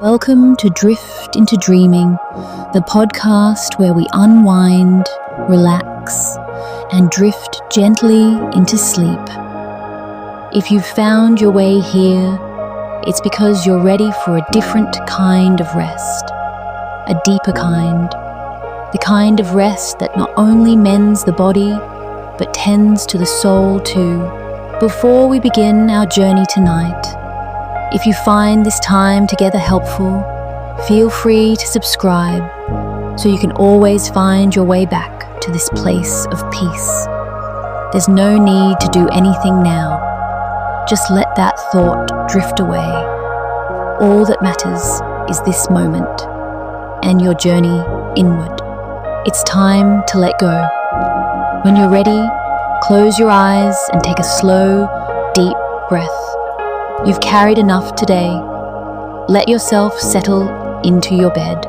Welcome to Drift into Dreaming, the podcast where we unwind, relax, and drift gently into sleep. If you've found your way here, it's because you're ready for a different kind of rest, a deeper kind, the kind of rest that not only mends the body, but tends to the soul too. Before we begin our journey tonight, if you find this time together helpful, feel free to subscribe so you can always find your way back to this place of peace. There's no need to do anything now. Just let that thought drift away. All that matters is this moment and your journey inward. It's time to let go. When you're ready, close your eyes and take a slow, deep breath. You've carried enough today. Let yourself settle into your bed,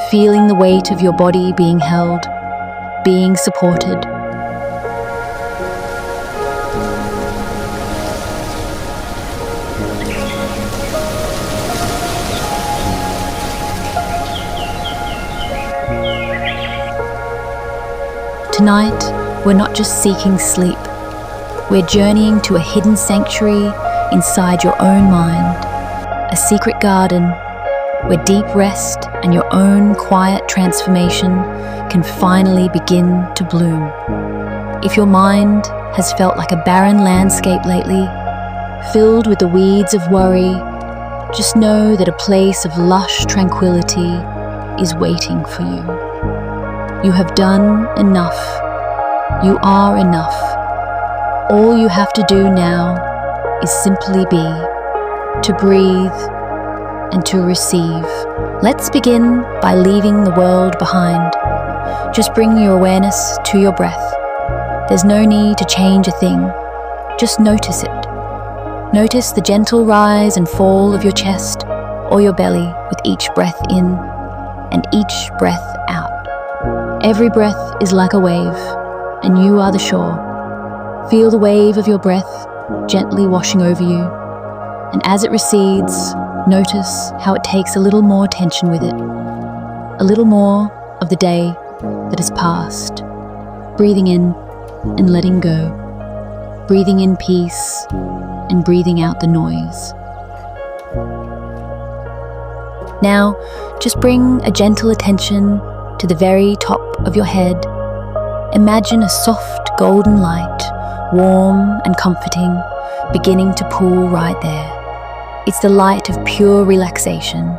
feeling the weight of your body being held, being supported. Tonight, we're not just seeking sleep. We're journeying to a hidden sanctuary inside your own mind, a secret garden where deep rest and your own quiet transformation can finally begin to bloom. If your mind has felt like a barren landscape lately, filled with the weeds of worry, just know that a place of lush tranquility is waiting for you. You have done enough. You are enough. All you have to do now is simply be, to breathe, and to receive. Let's begin by leaving the world behind. Just bring your awareness to your breath. There's no need to change a thing. Just notice it. Notice the gentle rise and fall of your chest or your belly with each breath in and each breath out. Every breath is like a wave, and you are the shore. Feel the wave of your breath gently washing over you, and as it recedes, notice how it takes a little more tension with it, a little more of the day that has passed. Breathing in and letting go, breathing in peace and breathing out the noise. Now, just bring a gentle attention to the very top of your head. Imagine a soft golden light, warm and comforting, beginning to pool right there. It's the light of pure relaxation.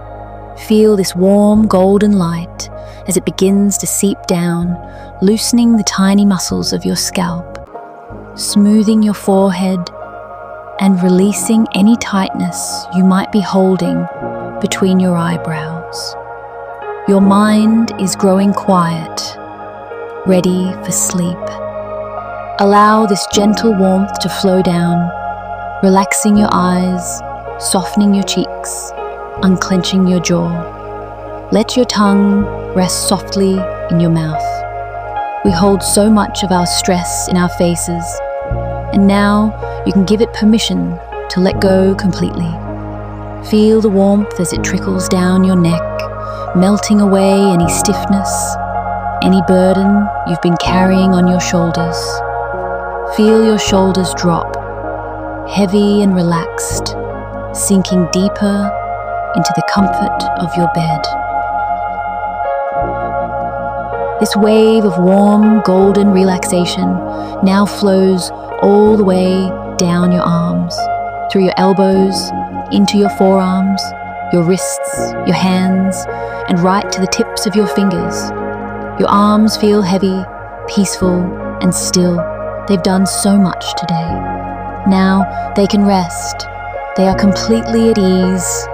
Feel this warm golden light as it begins to seep down, loosening the tiny muscles of your scalp, smoothing your forehead, and releasing any tightness you might be holding between your eyebrows. Your mind is growing quiet, ready for sleep. Allow this gentle warmth to flow down, relaxing your eyes, softening your cheeks, unclenching your jaw. Let your tongue rest softly in your mouth. We hold so much of our stress in our faces, and now you can give it permission to let go completely. Feel the warmth as it trickles down your neck, melting away any stiffness, any burden you've been carrying on your shoulders. Feel your shoulders drop, heavy and relaxed, sinking deeper into the comfort of your bed. This wave of warm, golden relaxation now flows all the way down your arms, through your elbows, into your forearms, your wrists, your hands, and right to the tips of your fingers. Your arms feel heavy, peaceful, and still. They've done so much today. Now they can rest. They are completely at ease.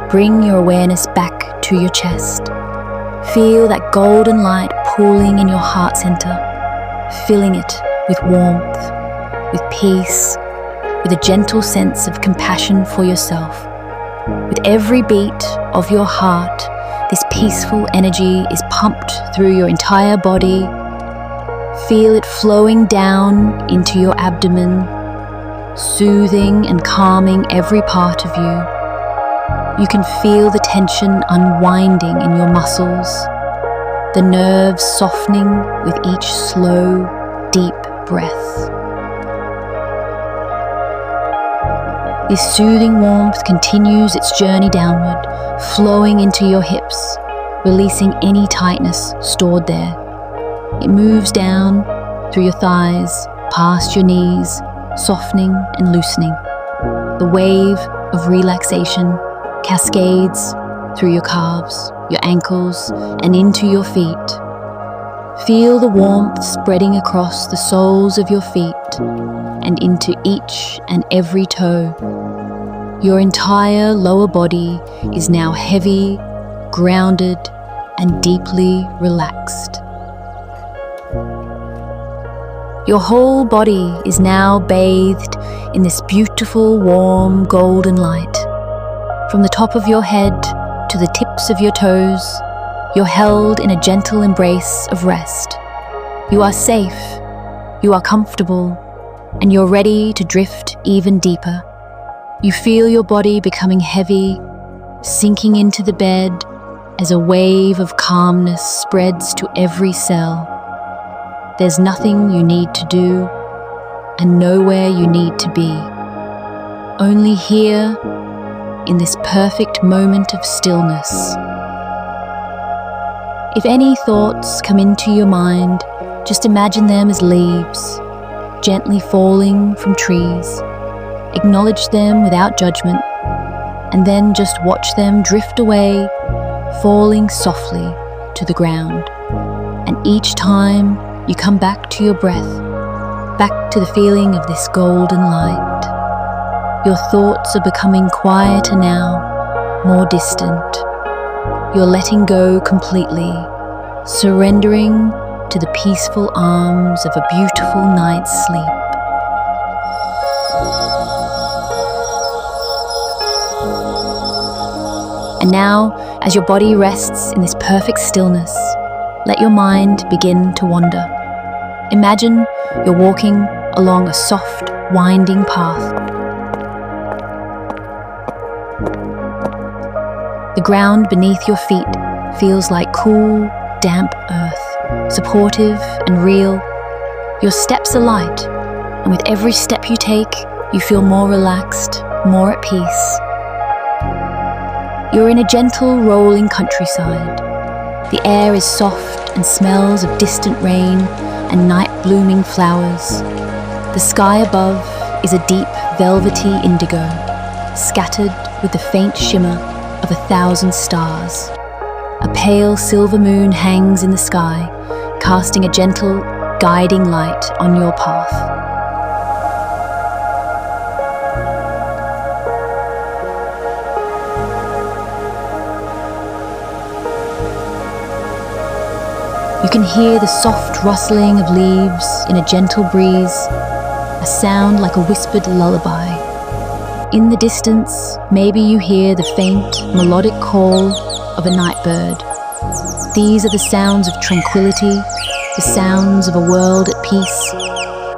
Bring your awareness back to your chest. Feel that golden light pooling in your heart center, filling it with warmth, with peace, with a gentle sense of compassion for yourself. With every beat of your heart, this peaceful energy is pumped through your entire body. Feel it flowing down into your abdomen, soothing and calming every part of you. You can feel the tension unwinding in your muscles, the nerves softening with each slow, deep breath. This soothing warmth continues its journey downward, flowing into your hips, releasing any tightness stored there. It moves down through your thighs, past your knees, softening and loosening. The wave of relaxation cascades through your calves, your ankles, and into your feet. Feel the warmth spreading across the soles of your feet and into each and every toe. Your entire lower body is now heavy, grounded, and deeply relaxed. Your whole body is now bathed in this beautiful, warm, golden light. From the top of your head to the tips of your toes, you're held in a gentle embrace of rest. You are safe, you are comfortable, and you're ready to drift even deeper. You feel your body becoming heavy, sinking into the bed as a wave of calmness spreads to every cell. There's nothing you need to do and nowhere you need to be. Only here, in this perfect moment of stillness. If any thoughts come into your mind, just imagine them as leaves, gently falling from trees. Acknowledge them without judgment, and then just watch them drift away, falling softly to the ground. And each time you come back to your breath, back to the feeling of this golden light. Your thoughts are becoming quieter now, more distant. You're letting go completely, surrendering to the peaceful arms of a beautiful night's sleep. And now, as your body rests in this perfect stillness, let your mind begin to wander. Imagine you're walking along a soft, winding path. The ground beneath your feet feels like cool, damp earth, supportive and real. Your steps are light, and with every step you take, you feel more relaxed, more at peace. You're in a gentle, rolling countryside. The air is soft and smells of distant rain and night-blooming flowers. The sky above is a deep, velvety indigo, scattered with the faint shimmer of 1,000 stars. A pale silver moon hangs in the sky, casting a gentle, guiding light on your path. You can hear the soft rustling of leaves in a gentle breeze, a sound like a whispered lullaby. In the distance, maybe you hear the faint, melodic call of a night bird. These are the sounds of tranquility, the sounds of a world at peace,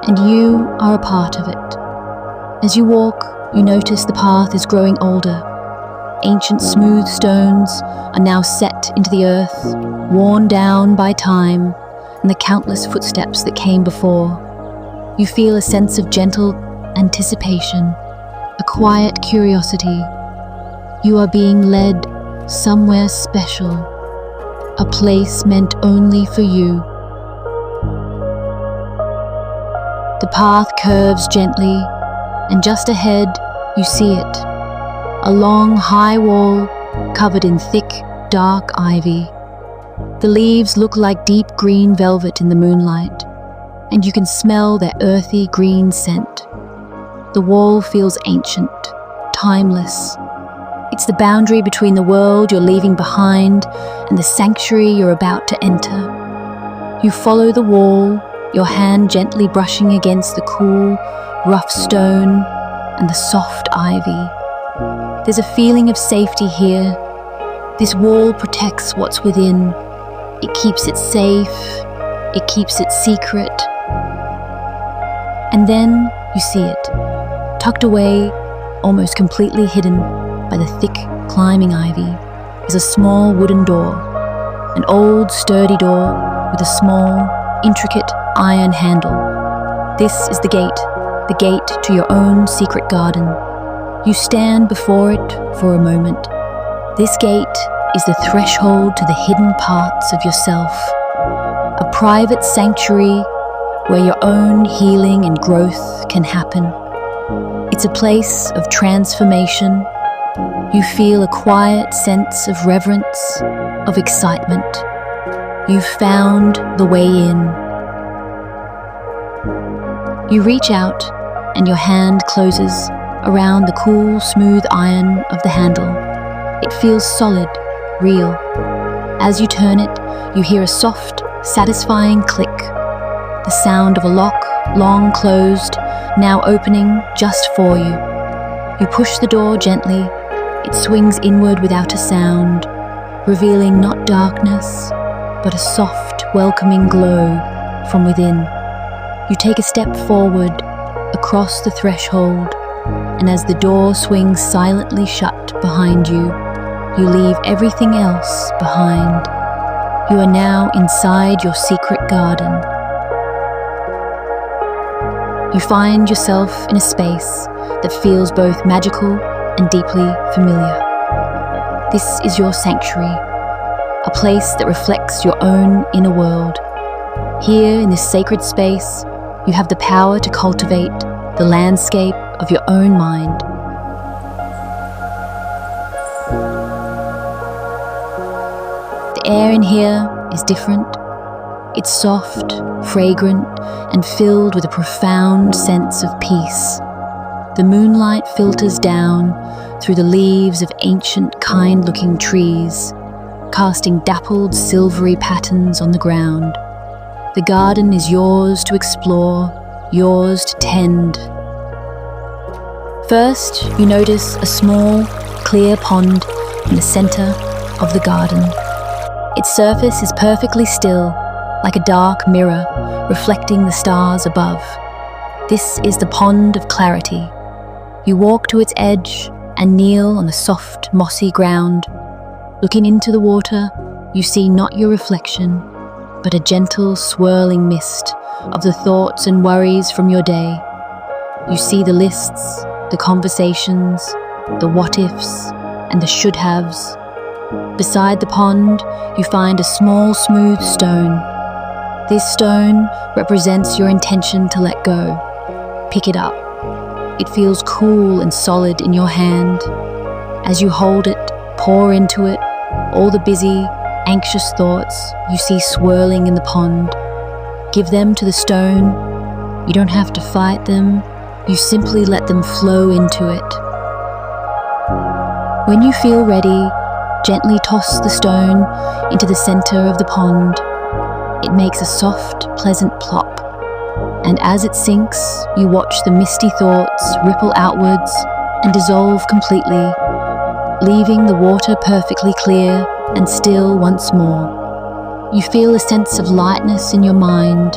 and you are a part of it. As you walk, you notice the path is growing older. Ancient smooth stones are now set into the earth, worn down by time and the countless footsteps that came before. You feel a sense of gentle anticipation, a quiet curiosity. You are being led somewhere special, a place meant only for you. The path curves gently, and just ahead you see it, a long, high wall covered in thick, dark ivy. The leaves look like deep green velvet in the moonlight, and you can smell their earthy green scent. The wall feels ancient, timeless. It's the boundary between the world you're leaving behind and the sanctuary you're about to enter. You follow the wall, your hand gently brushing against the cool, rough stone and the soft ivy. There's a feeling of safety here. This wall protects what's within. It keeps it safe. It keeps it secret. And then you see it, tucked away, almost completely hidden by the thick climbing ivy is a small wooden door, an old sturdy door with a small, intricate iron handle. This is the gate to your own secret garden. You stand before it for a moment. This gate is the threshold to the hidden parts of yourself, a private sanctuary where your own healing and growth can happen. It's a place of transformation. You feel a quiet sense of reverence, of excitement. You've found the way in. You reach out and your hand closes around the cool, smooth iron of the handle. It feels solid, real. As you turn it, you hear a soft, satisfying click. The sound of a lock, long closed, now opening just for you. You push the door gently. It swings inward without a sound, revealing not darkness, but a soft, welcoming glow from within. You take a step forward, across the threshold, and as the door swings silently shut behind you, you leave everything else behind. You are now inside your secret garden. You find yourself in a space that feels both magical and deeply familiar. This is your sanctuary, a place that reflects your own inner world. Here in this sacred space, you have the power to cultivate the landscape of your own mind. The air in here is different. It's soft, fragrant, and filled with a profound sense of peace. The moonlight filters down through the leaves of ancient, kind-looking trees, casting dappled, silvery patterns on the ground. The garden is yours to explore, yours to tend. First, you notice a small, clear pond in the center of the garden. Its surface is perfectly still, like a dark mirror reflecting the stars above. This is the pond of clarity. You walk to its edge and kneel on the soft, mossy ground. Looking into the water, you see not your reflection, but a gentle, swirling mist of the thoughts and worries from your day. You see the lists, the conversations, the what-ifs, and the should-haves. Beside the pond, you find a small, smooth stone. This stone represents your intention to let go. Pick it up. It feels cool and solid in your hand. As you hold it, pour into it all the busy, anxious thoughts you see swirling in the pond. Give them to the stone. You don't have to fight them. You simply let them flow into it. When you feel ready, gently toss the stone into the center of the pond. It makes a soft, pleasant plop. And as it sinks, you watch the misty thoughts ripple outwards and dissolve completely, leaving the water perfectly clear and still once more. You feel a sense of lightness in your mind.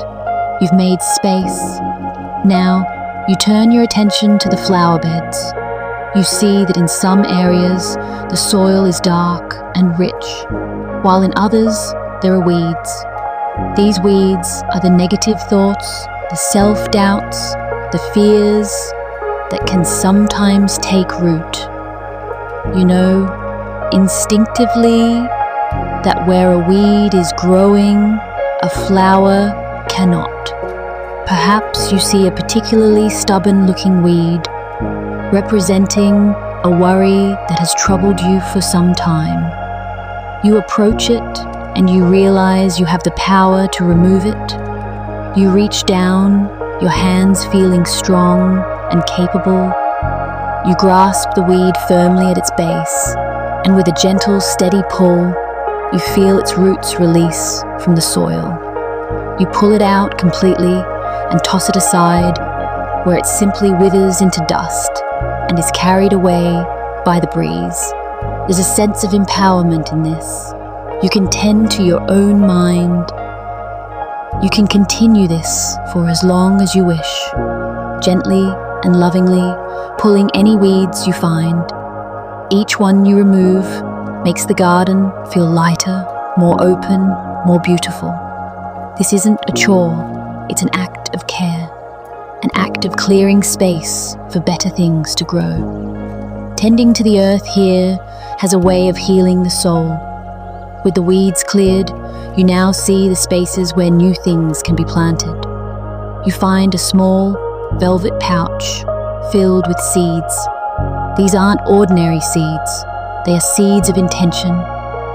You've made space. Now, you turn your attention to the flower beds. You see that in some areas, the soil is dark and rich, while in others, there are weeds. These weeds are the negative thoughts, the self-doubts, the fears that can sometimes take root. You know, instinctively, that where a weed is growing, a flower cannot. Perhaps you see a particularly stubborn-looking weed, representing a worry that has troubled you for some time. You approach it and you realize you have the power to remove it. You reach down, your hands feeling strong and capable. You grasp the weed firmly at its base, and with a gentle, steady pull, you feel its roots release from the soil. You pull it out completely and toss it aside, where it simply withers into dust and is carried away by the breeze. There's a sense of empowerment in this. You can tend to your own mind. You can continue this for as long as you wish, gently and lovingly pulling any weeds you find. each one you remove makes the garden feel lighter, more open, more beautiful. This isn't a chore, it's an act of care, an act of clearing space for better things to grow. Tending to the earth here has a way of healing the soul. With the weeds cleared, you now see the spaces where new things can be planted. You find a small, velvet pouch filled with seeds. These aren't ordinary seeds. They are seeds of intention,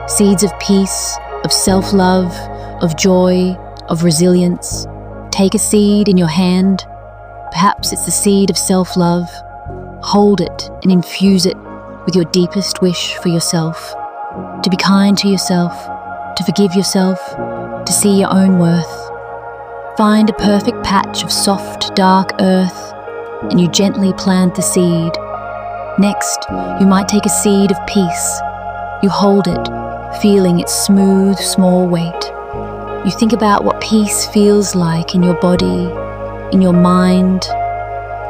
seeds of peace, of self-love, of joy, of resilience. Take a seed in your hand. Perhaps it's the seed of self-love. Hold it and infuse it with your deepest wish for yourself. To be kind to yourself, to forgive yourself, to see your own worth. Find a perfect patch of soft, dark earth, and you gently plant the seed. Next, you might take a seed of peace. You hold it, feeling its smooth, small weight. You think about what peace feels like in your body, in your mind.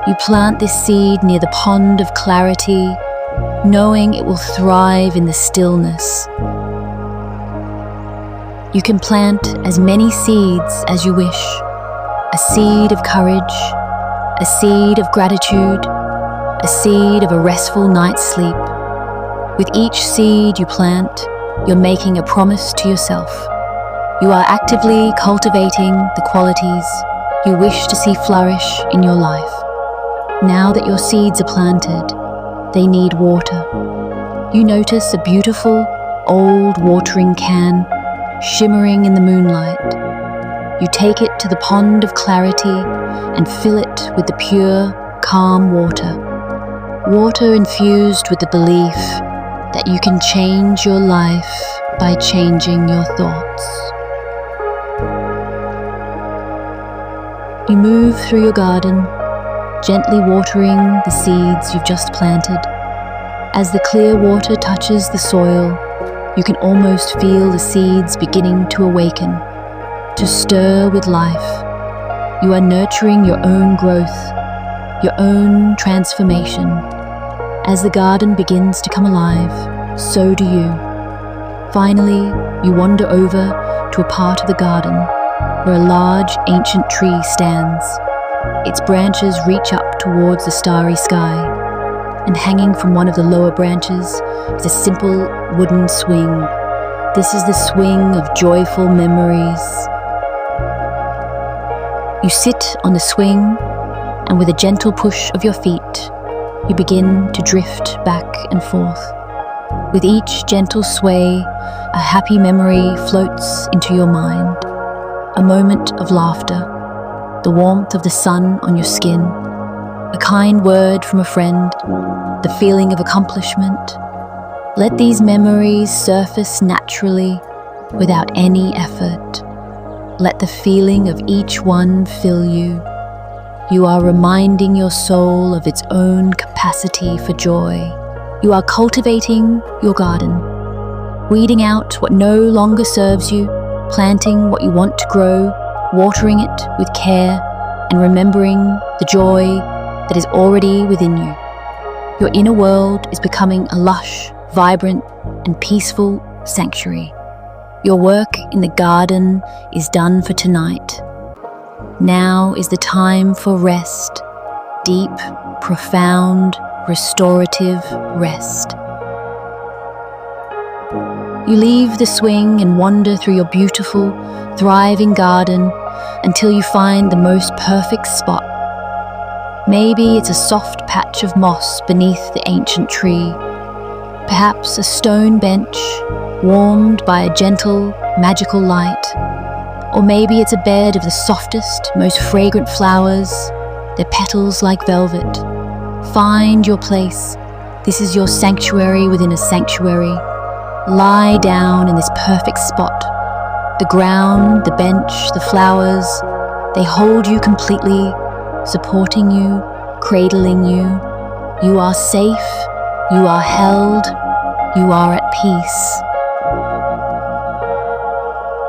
You plant this seed near the pond of clarity, knowing it will thrive in the stillness. You can plant as many seeds as you wish. A seed of courage, a seed of gratitude, a seed of a restful night's sleep. With each seed you plant, you're making a promise to yourself. You are actively cultivating the qualities you wish to see flourish in your life. Now that your seeds are planted, they need water. You notice a beautiful, old watering can shimmering in the moonlight. You take it to the pond of clarity and fill it with the pure, calm water. Water infused with the belief that you can change your life by changing your thoughts. You move through your garden, gently watering the seeds you've just planted. As the clear water touches the soil, you can almost feel the seeds beginning to awaken, to stir with life. You are nurturing your own growth, your own transformation. As the garden begins to come alive, so do you. Finally, you wander over to a part of the garden where a large, ancient tree stands. Its branches reach up towards the starry sky, and hanging from one of the lower branches is a simple wooden swing. This is the swing of joyful memories. You sit on the swing, and with a gentle push of your feet, you begin to drift back and forth. With each gentle sway, a happy memory floats into your mind. A moment of laughter, the warmth of the sun on your skin, a kind word from a friend, the feeling of accomplishment. Let these memories surface naturally without any effort. Let the feeling of each one fill you. You are reminding your soul of its own capacity for joy. You are cultivating your garden, weeding out what no longer serves you, planting what you want to grow, watering it with care, and remembering the joy that is already within you. Your inner world is becoming a lush, vibrant, and peaceful sanctuary. Your work in the garden is done for tonight. Now is the time for rest, deep, profound, restorative rest. You leave the swing and wander through your beautiful, thriving garden until you find the most perfect spot. Maybe it's a soft patch of moss beneath the ancient tree, perhaps a stone bench warmed by a gentle, magical light. Or maybe it's a bed of the softest, most fragrant flowers, their petals like velvet. Find your place. This is your sanctuary within a sanctuary. Lie down in this perfect spot. The ground, the bench, the flowers, they hold you completely, supporting you, cradling you. You are safe, you are held, you are at peace.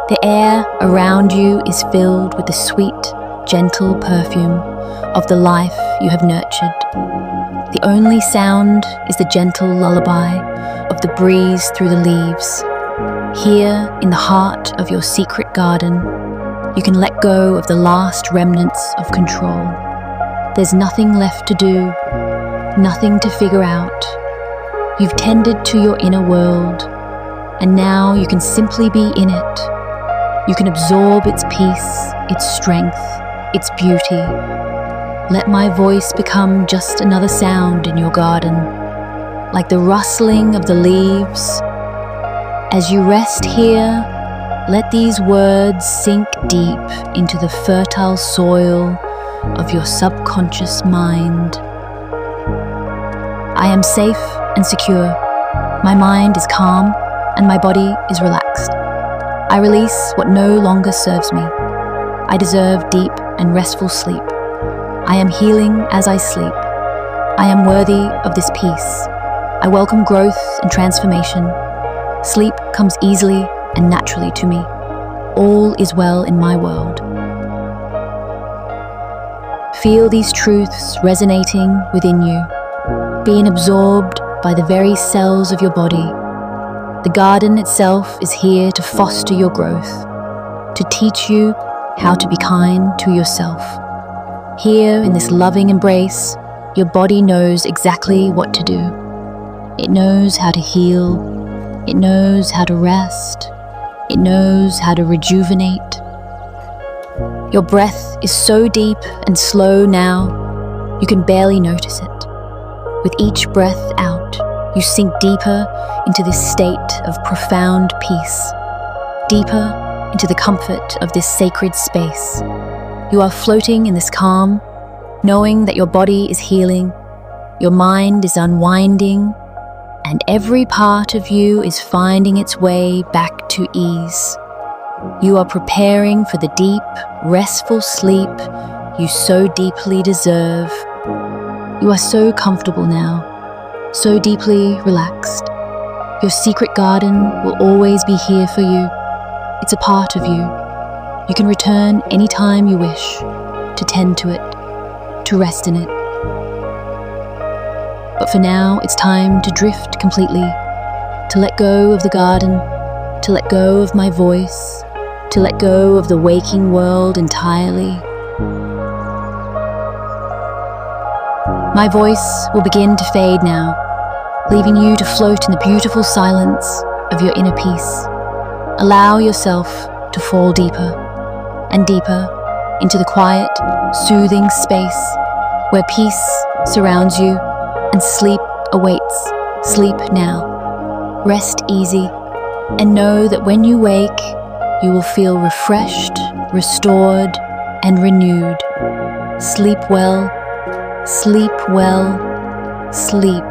The air around you is filled with the sweet, gentle perfume of the life you have nurtured. The only sound is the gentle lullaby of the breeze through the leaves. Here, in the heart of your secret garden, you can let go of the last remnants of control. There's nothing left to do, nothing to figure out. You've tended to your inner world, and now you can simply be in it. You can absorb its peace, its strength, its beauty. Let my voice become just another sound in your garden, like the rustling of the leaves. As you rest here, let these words sink deep into the fertile soil of your subconscious mind. I am safe and secure. My mind is calm and my body is relaxed. I release what no longer serves me. I deserve deep and restful sleep. I am healing as I sleep. I am worthy of this peace. I welcome growth and transformation. Sleep comes easily and naturally to me. All is well in my world. Feel these truths resonating within you, being absorbed by the very cells of your body. The garden itself is here to foster your growth, to teach you how to be kind to yourself. Here in this loving embrace, your body knows exactly what to do. It knows how to heal. It knows how to rest. It knows how to rejuvenate. Your breath is so deep and slow now, you can barely notice it. With each breath out, you sink deeper into this state of profound peace, deeper into the comfort of this sacred space. You are floating in this calm, knowing that your body is healing, your mind is unwinding, and every part of you is finding its way back to ease. You are preparing for the deep, restful sleep you so deeply deserve. You are so comfortable now, so deeply relaxed. Your secret garden will always be here for you. It's a part of you. You can return anytime you wish, to tend to it, to rest in it. But for now, it's time to drift completely, to let go of the garden, to let go of my voice, to let go of the waking world entirely. My voice will begin to fade now, leaving you to float in the beautiful silence of your inner peace. Allow yourself to fall deeper and deeper into the quiet, soothing space where peace surrounds you and sleep awaits. Sleep now. Rest easy and know that when you wake, you will feel refreshed, restored, and renewed. Sleep well, sleep well, sleep.